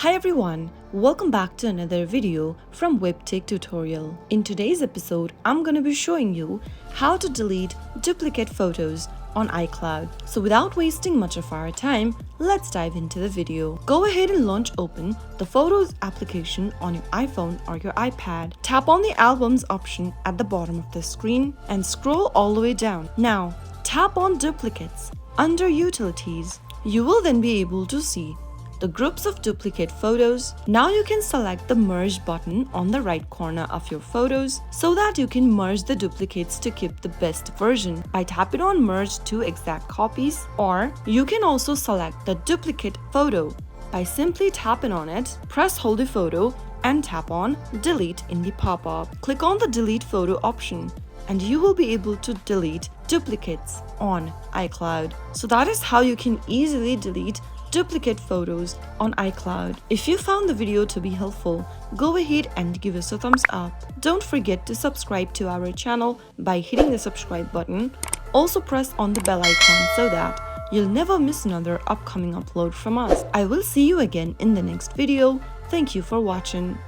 Hi everyone, welcome back to another video from Webtech Tutorial. In today's episode, I'm going to be showing you how to delete duplicate photos on iCloud. So without wasting much of our time, let's dive into the video. Go ahead and launch open the Photos application on your iPhone or your iPad. Tap on the Albums option at the bottom of the screen and scroll all the way down. Now, tap on Duplicates under Utilities. You will then be able to see the groups of duplicate photos. Now you can select the merge button on the right corner of your photos so that you can merge the duplicates to keep the best version by tapping on merge two exact copies, or you can also select the duplicate photo by simply tapping on it, press hold the photo and tap on delete in the pop-up. Click on the delete photo option and you will be able to delete duplicates on iCloud. So that is how you can easily delete duplicate photos on iCloud. If you found the video to be helpful, go ahead and give us a thumbs up. Don't forget to subscribe to our channel by hitting the subscribe button. Also press on the bell icon so that you'll never miss another upcoming upload from us. I will see you again in the next video. Thank you for watching.